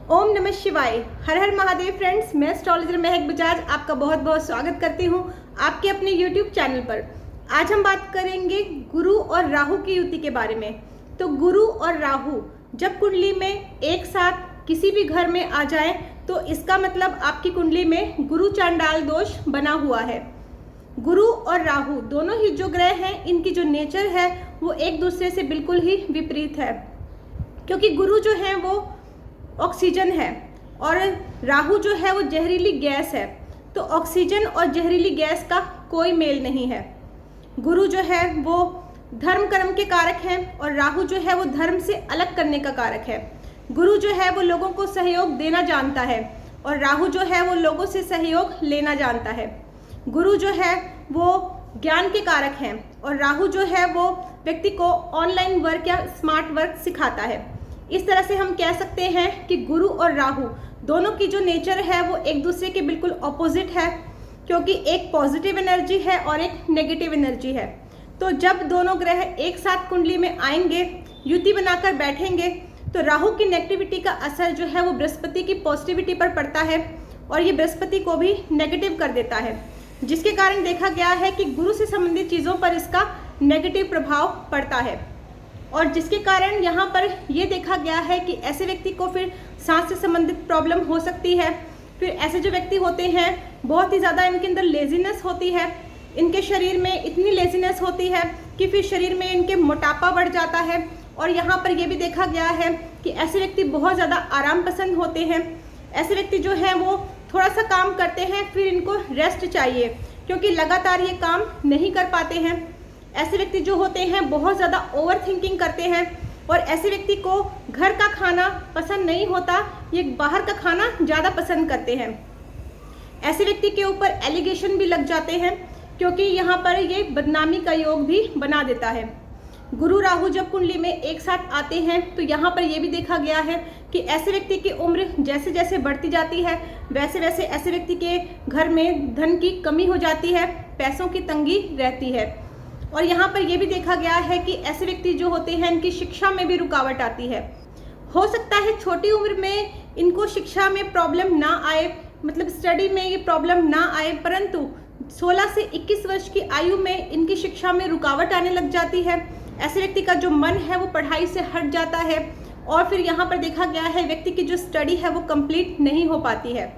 ओम नमः शिवाय। हर हर महादेव फ्रेंड्स, मैं एस्ट्रोलॉजर महक बजाज आपका बहुत बहुत स्वागत करती हूँ आपके अपने यूट्यूब चैनल पर। आज हम बात करेंगे गुरु और राहु की युति के बारे में। तो गुरु और राहु जब कुंडली में एक साथ किसी भी घर में आ जाए तो इसका मतलब आपकी कुंडली में गुरु चांडाल दोष बना हुआ है। गुरु और राहु दोनों ही जो ग्रह हैं, इनकी जो नेचर है वो एक दूसरे से बिल्कुल ही विपरीत है, क्योंकि गुरु जो है वो ऑक्सीजन है और राहु जो है वो जहरीली गैस है। तो ऑक्सीजन और जहरीली गैस का कोई मेल नहीं है। गुरु जो है वो धर्म कर्म के कारक हैं और राहु जो है वो धर्म से अलग करने का कारक है। गुरु जो है वो लोगों को सहयोग देना जानता है और राहु जो है वो लोगों से सहयोग लेना जानता है। गुरु जो है वो ज्ञान के कारक हैं और राहु जो है वो व्यक्ति को ऑनलाइन वर्क या स्मार्ट वर्क सिखाता है। इस तरह से हम कह सकते हैं कि गुरु और राहु दोनों की जो नेचर है वो एक दूसरे के बिल्कुल ऑपोजिट है, क्योंकि एक पॉजिटिव एनर्जी है और एक नेगेटिव एनर्जी है। तो जब दोनों ग्रह एक साथ कुंडली में आएंगे, युति बनाकर बैठेंगे, तो राहु की नेगेटिविटी का असर जो है वो बृहस्पति की पॉजिटिविटी पर पड़ता है और ये बृहस्पति को भी नेगेटिव कर देता है, जिसके कारण देखा गया है कि गुरु से संबंधित चीज़ों पर इसका नेगेटिव प्रभाव पड़ता है। और जिसके कारण यहाँ पर ये देखा गया है कि ऐसे व्यक्ति को फिर सांस से संबंधित प्रॉब्लम हो सकती है। फिर ऐसे जो व्यक्ति होते हैं बहुत ही ज़्यादा इनके अंदर लेजीनेस होती है, इनके शरीर में इतनी लेजीनेस होती है कि फिर शरीर में इनके मोटापा बढ़ जाता है। और यहाँ पर ये भी देखा गया है कि ऐसे व्यक्ति बहुत ज़्यादा आराम पसंद होते हैं। ऐसे व्यक्ति जो है वो थोड़ा सा काम करते हैं फिर इनको रेस्ट चाहिए, क्योंकि लगातार ये काम नहीं कर पाते हैं। ऐसे व्यक्ति जो होते हैं बहुत ज़्यादा ओवर थिंकिंग करते हैं और ऐसे व्यक्ति को घर का खाना पसंद नहीं होता, ये बाहर का खाना ज़्यादा पसंद करते हैं। ऐसे व्यक्ति के ऊपर एलिगेशन भी लग जाते हैं, क्योंकि यहाँ पर ये बदनामी का योग भी बना देता है। गुरु राहु जब कुंडली में एक साथ आते हैं तो यहाँ पर यह भी देखा गया है कि ऐसे व्यक्ति की उम्र जैसे जैसे बढ़ती जाती है वैसे वैसे ऐसे व्यक्ति के घर में धन की कमी हो जाती है, पैसों की तंगी रहती है। और यहाँ पर यह भी देखा गया है कि ऐसे व्यक्ति जो होते हैं इनकी शिक्षा में भी रुकावट आती है। हो सकता है छोटी उम्र में इनको शिक्षा में प्रॉब्लम ना आए, मतलब स्टडी में ये प्रॉब्लम ना आए, परंतु 16 से 21 वर्ष की आयु में इनकी शिक्षा में रुकावट आने लग जाती है। ऐसे व्यक्ति का जो मन है वो पढ़ाई से हट जाता है और फिर यहाँ पर देखा गया है व्यक्ति की जो स्टडी है वो कंप्लीट नहीं हो पाती है।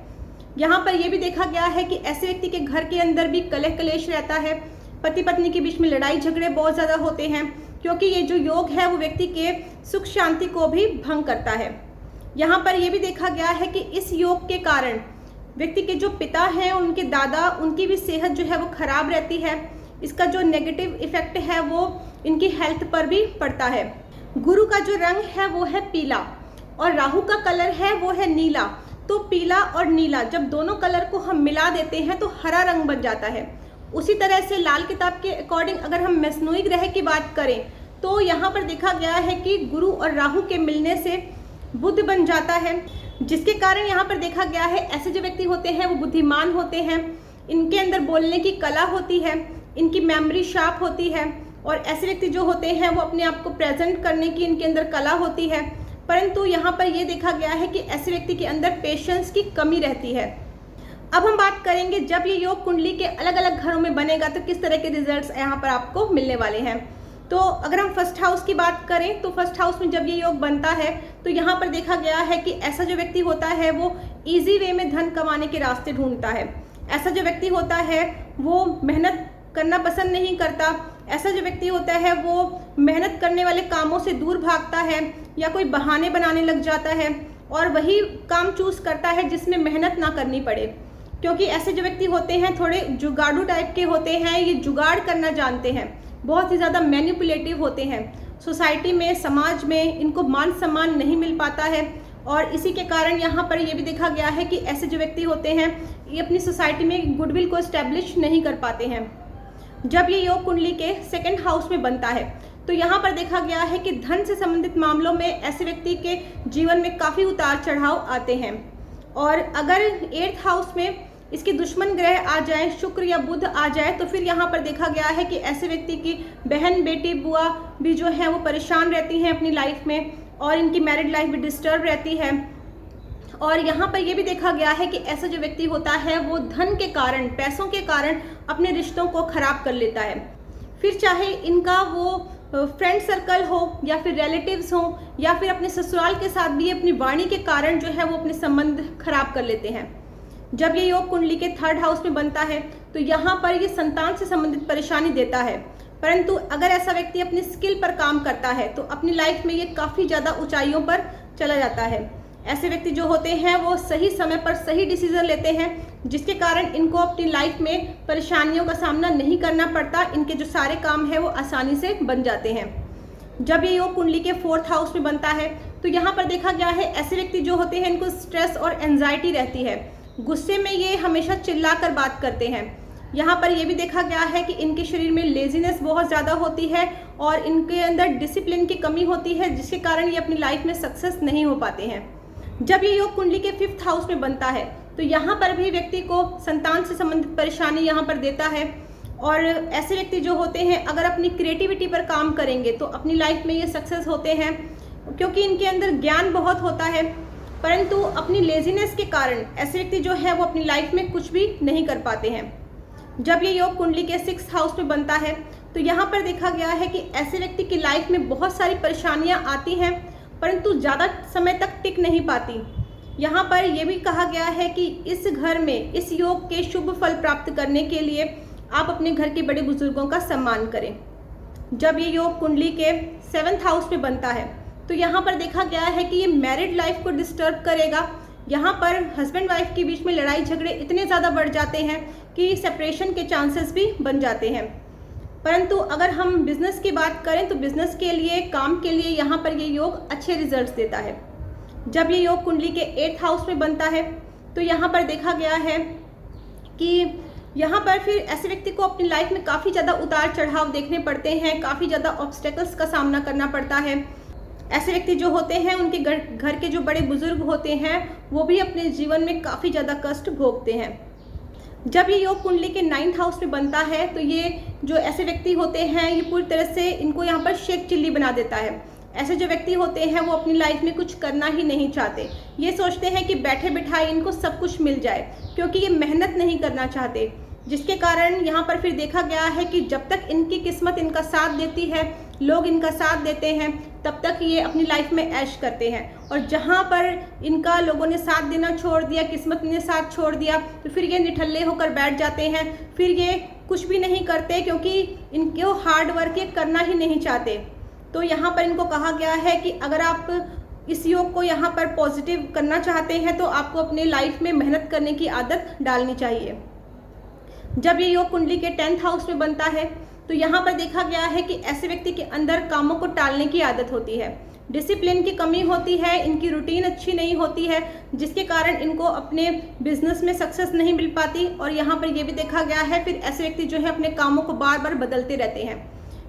यहाँ पर यह भी देखा गया है कि ऐसे व्यक्ति के घर के अंदर भी कलह कलेश रहता है, पति पत्नी के बीच में लड़ाई झगड़े बहुत ज़्यादा होते हैं, क्योंकि ये जो योग है वो व्यक्ति के सुख शांति को भी भंग करता है। यहाँ पर यह भी देखा गया है कि इस योग के कारण व्यक्ति के जो पिता हैं, उनके दादा, उनकी भी सेहत जो है वो खराब रहती है। इसका जो नेगेटिव इफेक्ट है वो इनकी हेल्थ पर भी पड़ता है। गुरु का जो रंग है वो है पीला और राहु का कलर है वो है नीला। तो पीला और नीला जब दोनों कलर को हम मिला देते हैं तो हरा रंग बन जाता है। उसी तरह से लाल किताब के अकॉर्डिंग अगर हम मसनूई ग्रह की बात करें तो यहाँ पर देखा गया है कि गुरु और राहु के मिलने से बुध बन जाता है, जिसके कारण यहाँ पर देखा गया है ऐसे जो व्यक्ति होते हैं वो बुद्धिमान होते हैं, इनके अंदर बोलने की कला होती है, इनकी मेमोरी शार्प होती है और ऐसे व्यक्ति जो होते हैं वो अपने आप को प्रेजेंट करने की इनके अंदर कला होती है। परंतु यहाँ पर ये देखा गया है कि ऐसे व्यक्ति के अंदर पेशेंस की कमी रहती है। अब हम बात करेंगे जब ये योग कुंडली के अलग अलग घरों में बनेगा तो किस तरह के रिजल्ट्स यहाँ पर आपको मिलने वाले हैं। तो अगर हम फर्स्ट हाउस की बात करें तो फर्स्ट हाउस में जब ये योग बनता है तो यहाँ पर देखा गया है कि ऐसा जो व्यक्ति होता है वो इजी वे में धन कमाने के रास्ते ढूंढता है। ऐसा जो व्यक्ति होता है वो मेहनत करना पसंद नहीं करता। ऐसा जो व्यक्ति होता है वो मेहनत करने वाले कामों से दूर भागता है या कोई बहाने बनाने लग जाता है और वही काम चूज करता है जिसमें मेहनत ना करनी पड़े, क्योंकि ऐसे जो व्यक्ति होते हैं थोड़े जुगाड़ू टाइप के होते हैं, ये जुगाड़ करना जानते हैं, बहुत ही ज़्यादा मैनिपुलेटिव होते हैं। सोसाइटी में, समाज में इनको मान सम्मान नहीं मिल पाता है और इसी के कारण यहाँ पर यह भी देखा गया है कि ऐसे जो व्यक्ति होते हैं ये अपनी सोसाइटी में गुडविल को इस्टेब्लिश नहीं कर पाते हैं। जब ये योग कुंडली के सेकंड हाउस में बनता है तो यहाँ पर देखा गया है कि धन से संबंधित मामलों में ऐसे व्यक्ति के जीवन में काफ़ी उतार चढ़ाव आते हैं। और अगर 8th हाउस में इसके दुश्मन ग्रह आ जाए, शुक्र या बुध आ जाए, तो फिर यहाँ पर देखा गया है कि ऐसे व्यक्ति की बहन, बेटी, बुआ भी जो है वो परेशान रहती हैं अपनी लाइफ में और इनकी मैरिड लाइफ भी डिस्टर्ब रहती है। और यहाँ पर ये भी देखा गया है कि ऐसा जो व्यक्ति होता है वो धन के कारण, पैसों के कारण अपने रिश्तों को खराब कर लेता है। फिर चाहे इनका वो फ्रेंड सर्कल हो या फिर रिलेटिव्स हो या फिर अपने ससुराल के साथ भी अपनी वाणी के कारण जो है वो अपने संबंध खराब कर लेते हैं। जब ये योग कुंडली के 3rd हाउस में बनता है तो यहाँ पर ये संतान से संबंधित परेशानी देता है, परंतु अगर ऐसा व्यक्ति अपनी स्किल पर काम करता है तो अपनी लाइफ में ये काफ़ी ज़्यादा ऊंचाइयों पर चला जाता है। ऐसे व्यक्ति जो होते हैं वो सही समय पर सही डिसीजन लेते हैं, जिसके कारण इनको अपनी लाइफ में परेशानियों का सामना नहीं करना पड़ता। इनके जो सारे काम है वो आसानी से बन जाते हैं। जब ये योग कुंडली के 4th हाउस में बनता है तो यहाँ पर देखा गया है ऐसे व्यक्ति जो होते हैं इनको स्ट्रेस और एंजाइटी रहती है। गुस्से में ये हमेशा चिल्लाकर बात करते हैं। यहाँ पर यह भी देखा गया है कि इनके शरीर में लेजीनेस बहुत ज़्यादा होती है और इनके अंदर डिसिप्लिन की कमी होती है, जिसके कारण ये अपनी लाइफ में सक्सेस नहीं हो पाते हैं। जब ये योग कुंडली के 5th हाउस में बनता है तो यहाँ पर भी व्यक्ति को संतान से संबंधित परेशानी यहाँ पर देता है। और ऐसे व्यक्ति जो होते हैं अगर अपनी क्रिएटिविटी पर काम करेंगे तो अपनी लाइफ में ये सक्सेस होते हैं, क्योंकि इनके अंदर ज्ञान बहुत होता है, परंतु अपनी लेजीनेस के कारण ऐसे व्यक्ति जो है वो अपनी लाइफ में कुछ भी नहीं कर पाते हैं। जब ये योग कुंडली के 6th हाउस में बनता है तो यहाँ पर देखा गया है कि ऐसे व्यक्ति की लाइफ में बहुत सारी परेशानियाँ आती हैं, परंतु ज़्यादा समय तक टिक नहीं पाती। यहाँ पर यह भी कहा गया है कि इस घर में इस योग के शुभ फल प्राप्त करने के लिए आप अपने घर के बड़े बुजुर्गों का सम्मान करें। जब ये योग कुंडली के 7th हाउस में बनता है तो यहाँ पर देखा गया है कि ये मैरिड लाइफ को डिस्टर्ब करेगा। यहाँ पर हस्बैंड वाइफ के बीच में लड़ाई झगड़े इतने ज़्यादा बढ़ जाते हैं कि सेपरेशन के चांसेस भी बन जाते हैं। परंतु अगर हम बिजनेस की बात करें तो बिजनेस के लिए, काम के लिए यहाँ पर ये योग अच्छे रिजल्ट्स देता है। जब ये योग कुंडली के 8th हाउस में बनता है तो यहाँ पर देखा गया है कि यहाँ पर फिर ऐसे व्यक्ति को अपनी लाइफ में काफ़ी ज़्यादा उतार चढ़ाव देखने पड़ते हैं, काफ़ी ज़्यादा ऑब्स्टेकल्स का सामना करना पड़ता है। ऐसे व्यक्ति जो होते हैं उनके घर के जो बड़े बुजुर्ग होते हैं वो भी अपने जीवन में काफ़ी ज़्यादा कष्ट भोगते हैं। जब ये योग कुंडली के 9th हाउस में बनता है तो ये जो ऐसे व्यक्ति होते हैं ये पूरी तरह से इनको यहाँ पर शेख चिल्ली बना देता है। ऐसे जो व्यक्ति होते हैं वो अपनी लाइफ में कुछ करना ही नहीं चाहते। ये सोचते हैं कि बैठे बिठाए इनको सब कुछ मिल जाए, क्योंकि ये मेहनत नहीं करना चाहते, जिसके कारण यहाँ पर फिर देखा गया है कि जब तक इनकी किस्मत इनका साथ देती है, लोग इनका साथ देते हैं, तब तक ये अपनी लाइफ में ऐश करते हैं। और जहाँ पर इनका लोगों ने साथ देना छोड़ दिया, किस्मत ने साथ छोड़ दिया, तो फिर ये निठल्ले होकर बैठ जाते हैं। फिर ये कुछ भी नहीं करते, क्योंकि इनको हार्ड वर्क ये करना ही नहीं चाहते। तो यहाँ पर इनको कहा गया है कि अगर आप इस योग को यहाँ पर पॉजिटिव करना चाहते हैं तो आपको अपनी लाइफ में मेहनत करने की आदत डालनी चाहिए। जब ये योग कुंडली के 10th हाउस में बनता है तो यहाँ पर देखा गया है कि ऐसे व्यक्ति के अंदर कामों को टालने की आदत होती है, डिसिप्लिन की कमी होती है, इनकी रूटीन अच्छी नहीं होती है, जिसके कारण इनको अपने बिजनेस में सक्सेस नहीं मिल पाती। और यहाँ पर यह भी देखा गया है फिर ऐसे व्यक्ति जो है अपने कामों को बार बार बदलते रहते हैं,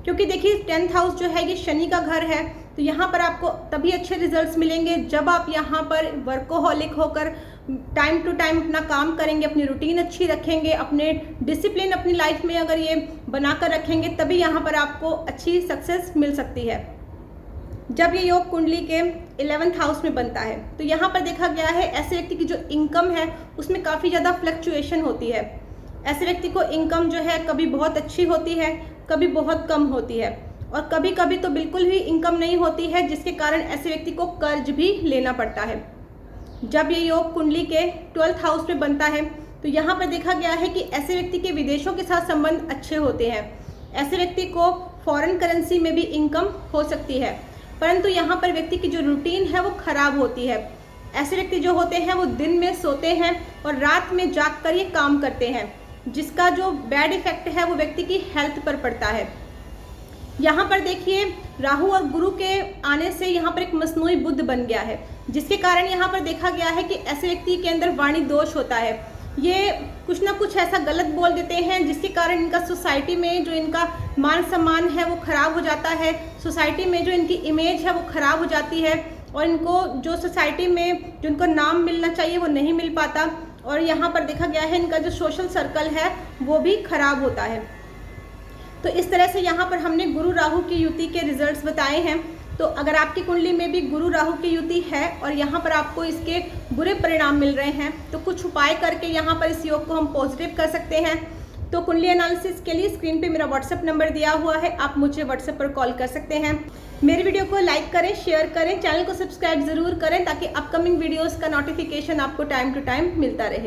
क्योंकि देखिए 10th हाउस जो है ये शनि का घर है। तो यहाँ पर आपको तभी अच्छे रिजल्ट्स मिलेंगे जब आप यहाँ पर वर्कोहॉलिक होकर टाइम टू टाइम अपना काम करेंगे, अपनी रूटीन अच्छी रखेंगे, अपने डिसिप्लिन अपनी लाइफ में अगर ये बनाकर रखेंगे, तभी यहाँ पर आपको अच्छी सक्सेस मिल सकती है। जब ये योग कुंडली के 11th हाउस में बनता है तो यहाँ पर देखा गया है ऐसे व्यक्ति की जो इनकम है उसमें काफ़ी ज़्यादा फ्लक्चुएशन होती है। ऐसे व्यक्ति को इनकम जो है कभी बहुत अच्छी होती है, कभी बहुत कम होती है, और कभी कभी तो बिल्कुल ही इनकम नहीं होती है, जिसके कारण ऐसे व्यक्ति को कर्ज भी लेना पड़ता है। जब ये योग कुंडली के 12th हाउस में बनता है तो यहाँ पर देखा गया है कि ऐसे व्यक्ति के विदेशों के साथ संबंध अच्छे होते हैं। ऐसे व्यक्ति को फॉरेन करेंसी में भी इनकम हो सकती है, परंतु यहाँ पर व्यक्ति की जो रूटीन है वो खराब होती है। ऐसे व्यक्ति जो होते हैं वो दिन में सोते हैं और रात में जाग कर ये काम करते हैं, जिसका जो बैड इफेक्ट है वो व्यक्ति की हेल्थ पर पड़ता है। यहाँ पर देखिए राहु और गुरु के आने से यहाँ पर एक मसनूई बुध बन गया है, जिसके कारण यहाँ पर देखा गया है कि ऐसे व्यक्ति के अंदर वाणी दोष होता है। ये कुछ ना कुछ ऐसा गलत बोल देते हैं, जिसके कारण इनका सोसाइटी में जो इनका मान सम्मान है वो खराब हो जाता है, सोसाइटी में जो इनकी इमेज है वो खराब हो जाती है, और इनको जो सोसाइटी में जो इनको नाम मिलना चाहिए वो नहीं मिल पाता। और यहाँ पर देखा गया है इनका जो सोशल सर्कल है वो भी खराब होता है। तो इस तरह से यहाँ पर हमने गुरु राहु की युति के रिजल्ट्स बताए हैं। तो अगर आपकी कुंडली में भी गुरु राहु की युति है और यहाँ पर आपको इसके बुरे परिणाम मिल रहे हैं, तो कुछ उपाय करके यहाँ पर इस योग को हम पॉजिटिव कर सकते हैं। तो कुंडली एनालिसिस के लिए स्क्रीन पे मेरा व्हाट्सएप नंबर दिया हुआ है, आप मुझे व्हाट्सएप पर कॉल कर सकते हैं। मेरे वीडियो को लाइक करें, शेयर करें, चैनल को सब्सक्राइब जरूर करें ताकि अपकमिंग वीडियोस का नोटिफिकेशन आपको टाइम टू टाइम मिलता रहे।